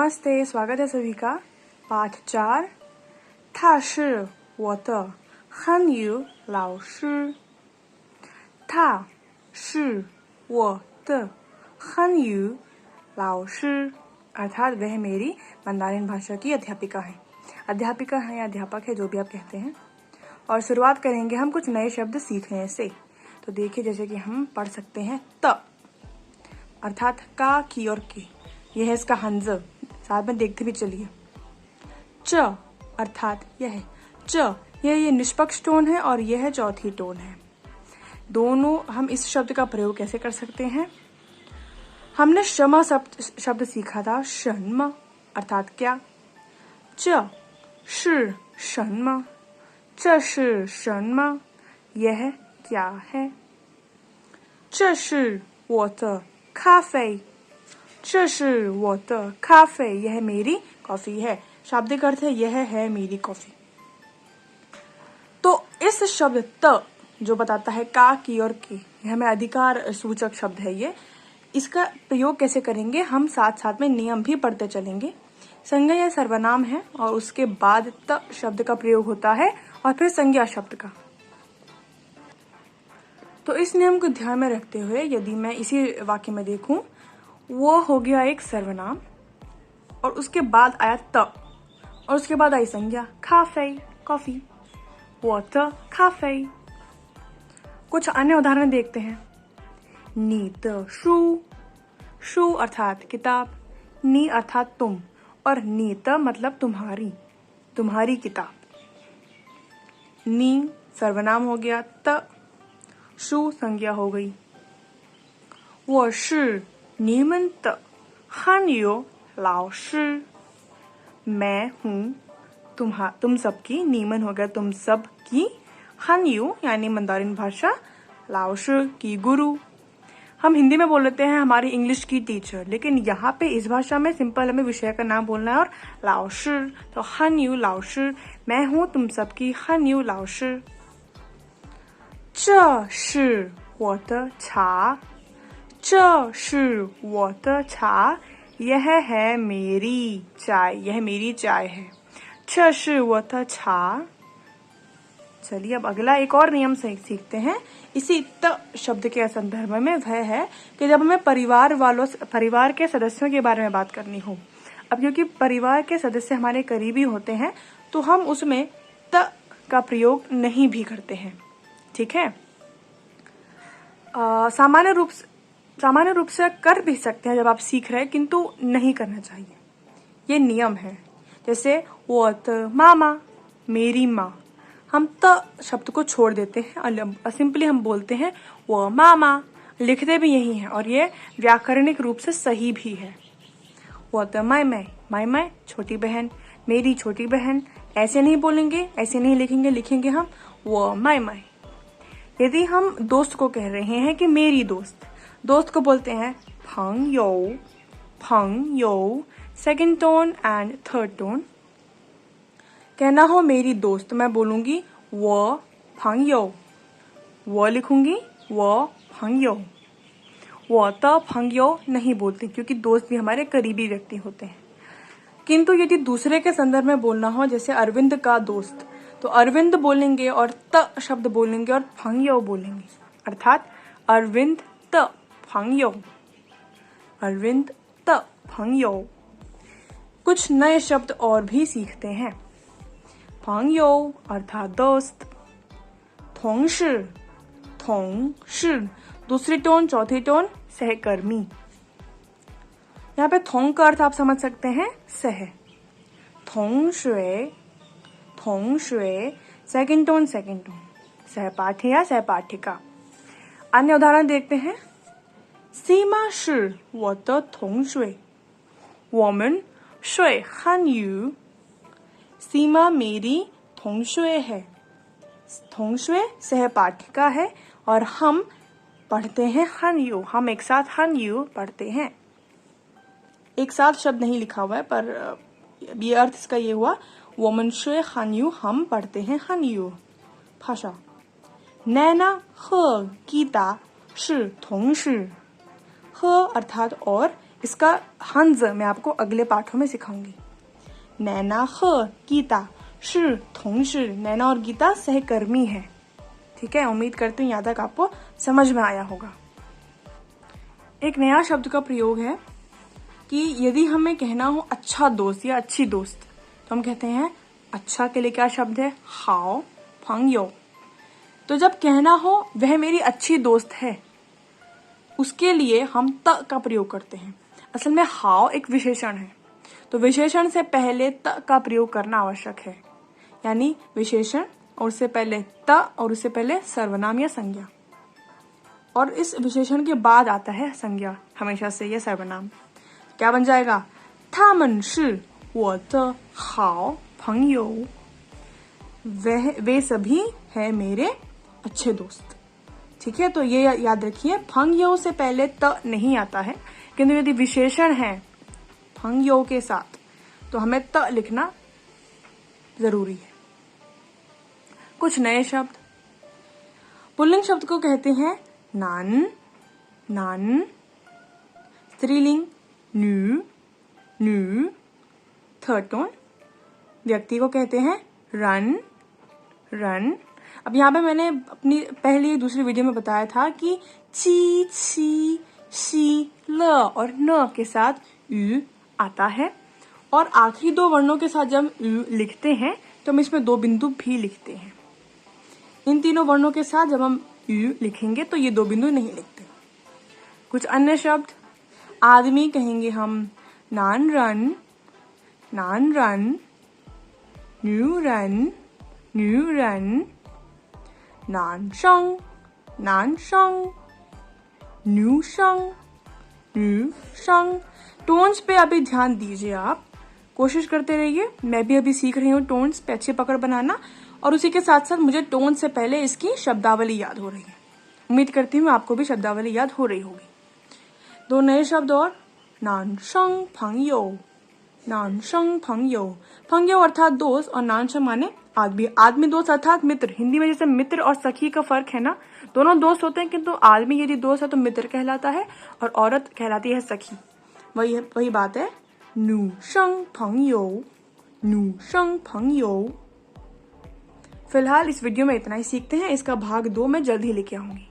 नमस्ते, स्वागत है सभी का। पाठ 4, 他是我的汉语老师。他是我的汉语老师 अर्थात वह मेरी मंदारिन भाषा की अध्यापिका है। अध्यापिका है या अध्यापक है, जो भी आप कहते हैं। और शुरुआत करेंगे हम कुछ नए शब्द सीखने से। तो देखिए, जैसे कि हम पढ़ सकते हैं त अर्थात का, की और के। यह है इसका हंज, साथ में देखते भी चलिए। च अर्थात यह है च, ये निष्पक्ष टोन है और यह चौथी टोन है। दोनों हम इस शब्द का प्रयोग कैसे कर सकते हैं? हमने शम शब्द सीखा था, शन्म अर्थात क्या। च शि शन्म, च शि शन्म, यह क्या है। 这是我的咖啡，这是我的咖啡，यह मेरी कॉफी है। शाब्दिक अर्थ है यह है मेरी कॉफी। तो इस शब्द त जो बताता है का, की और के, यह हमें अधिकार सूचक शब्द है। ये इसका प्रयोग कैसे करेंगे, हम साथ साथ में नियम भी पढ़ते चलेंगे। संज्ञा या सर्वनाम है और उसके बाद त शब्द का प्रयोग होता है और फिर संज्ञा शब्द का। तो इस नियम को ध्यान में रखते हुए यदि मैं इसी वाक्य में देखूं, वो हो गया एक सर्वनाम और उसके बाद आया त और उसके बाद आई संज्ञा काफे, कॉफी, वाटर काफे। कुछ अन्य उदाहरण देखते हैं। नी त शू, शू अर्थात किताब, नी अर्थात तुम और नी त मतलब तुम्हारी, तुम्हारी किताब। नी सर्वनाम हो गया, त शू संज्ञा हो गई। 我是你们的汉语老师， मैं हूँ तुम सबकी, नीमन हो गया तुम सब की, हानयू यानी मंदारिन भाषा, लाओशी की गुरु। हम हिंदी में बोल लेते हैं हमारी इंग्लिश की टीचर, लेकिन यहाँ पे इस भाषा में सिंपल हमें विषय का नाम बोलना है और लाओशी, तो हानयू लाओशी, मैं हूँ तुम सबकी हानयू लाओशी। 这是我的茶，这是我的茶， यह है मेरी चाय, यह मेरी चाय है। 这是我的茶। चलिए अब अगला एक और नियम सीखते हैं इसी त शब्द के संदर्भ में। वह है कि जब हमें परिवार के सदस्यों के बारे में बात करनी हो, अब क्योंकि परिवार के सदस्य हमारे करीबी होते हैं तो हम उसमें त का प्रयोग नहीं भी करते हैं, ठीक है। सामान्य रूप से कर भी सकते हैं जब आप सीख रहे हैं, किंतु नहीं करना चाहिए, ये नियम है। जैसे वो त मामा, मेरी माँ, हम त शब्द को छोड़ देते हैं और सिंपली हम बोलते हैं वो मामा, लिखते भी यही है और ये व्याकरणिक रूप से सही भी है। वो त माई माई, छोटी बहन, मेरी छोटी बहन, ऐसे नहीं बोलेंगे, ऐसे नहीं लिखेंगे हम वो माई माई। यदि हम दोस्त को कह रहे हैं कि मेरी दोस्त, दोस्त को बोलते हैं फंग यो, second tone and third tone. कहना हो मेरी दोस्त, मैं बोलूंगी वो फंग यो, वो लिखूंगी वो फंग यो। वो तो फंग यो नहीं बोलते क्योंकि दोस्त भी हमारे करीबी व्यक्ति होते हैं। किंतु यदि दूसरे के संदर्भ में बोलना हो, जैसे अरविंद का दोस्त, तो अरविंद बोलेंगे और त शब्द बोलेंगे और फंग यो बोलेंगे, अर्थात अरविंद त फंग यो, अरविंद त फंग यो। कुछ नए शब्द और भी सीखते हैं। फंग यो अर्थात दोस्त, थोंगशी, दूसरी टोन, चौथी टोन सहकर्मी। यहाँ पे थोंग का अर्थ आप समझ सकते हैं सह, थोंगशुए, सेकेंड टोन, सहपाठी या सहपाठिका। अन्य उदाहरण देखते हैं। सीमा शि वो的同学，我们学汉语。सीमा मेरी थोंगशुए है, थोंगशुए सहपाठिका है और हम पढ़ते हैं हानयू, हम एक साथ हानयू पढ़ते हैं। एक साथ शब्द नहीं लिखा हुआ है पर ये अर्थ इसका ये हुआ, वोमन शे हानयू, हम पढ़ते हैं हानयू भाषा। नैना ह गीता शि थोंगशी, ह अर्थात और, इसका हंज मैं आपको अगले पाठों में सिखाऊंगी। नैना ख गीता शी थोंगशी, नैना और गीता सहकर्मी है। ठीक है, उम्मीद करती हूँ यहाँ तक आपको समझ में आया होगा। एक नया शब्द का प्रयोग है कि यदि हमें कहना हो अच्छा दोस्त या अच्छी दोस्त, तो हम कहते हैं अच्छा के लिए क्या शब्द है, हाओ फंगयो। तो जब कहना हो वह मेरी अच्छी दोस्त है, उसके लिए हम त का प्रयोग करते हैं। असल में हाओ एक विशेषण है, तो विशेषण से पहले त का प्रयोग करना आवश्यक है। यानी विशेषण और उससे पहले त और उससे पहले सर्वनाम या संज्ञा, और इस विशेषण के बाद आता है संज्ञा हमेशा से या सर्वनाम। क्या बन जाएगा, 他们是我的好朋友, वे सभी है मेरे अच्छे दोस्त। ठीक है, तो ये याद रखिए, फंगयो से पहले त नहीं आता है, किंतु यदि विशेषण है फंगयो के साथ तो हमें त लिखना जरूरी है। कुछ नए शब्द, पुल्लिंग शब्द को कहते हैं नान, नान, स्त्रीलिंग न्यू, न्यू, थर्ड टोन, व्यक्ति को कहते हैं रन, रन। अब यहाँ पे मैंने अपनी पहली दूसरी वीडियो में बताया था कि ची, ची, शी, ल और न के साथ यू आता है, और आखिरी दो वर्णों के साथ जब यू लिखते हैं तो हम इसमें दो बिंदु भी लिखते हैं। इन तीनों वर्णों के साथ जब हम यू लिखेंगे तो ये दो बिंदु नहीं लिखते। कुछ अन्य शब्द, आदमी कहेंगे हम नान रन, नान रन, न्यू रन, न्यू रन, नान शंग, नान शंग, न्यू शंग, न्यू शंग। टोन्स पे अभी ध्यान दीजिए, आप कोशिश करते रहिए। मैं भी अभी सीख रही हूँ टोन्स पे अच्छी पकड़ बनाना, और उसी के साथ साथ मुझे टोन से पहले इसकी शब्दावली याद हो रही है। उम्मीद करती हूँ आपको भी शब्दावली याद हो रही होगी। दो नए शब्द और, नानशंग फंगयो, नानशंग फंगयो। फंगयो अर्थात दोस्त और नानशंग माने आदमी, आदमी दोस्त अर्थात मित्र। हिंदी में जैसे मित्र और सखी का फर्क है ना, दोनों दोस्त होते हैं, किंतु आदमी यदि दोस्त है तो मित्र कहलाता है और औरत कहलाती है सखी। वही बात है, नू शंग फंगयो, नू शंग फंगयो। फिलहाल इस वीडियो में इतना ही सीखते हैं, इसका भाग 2 मैं जल्द ही लेके आऊंगी।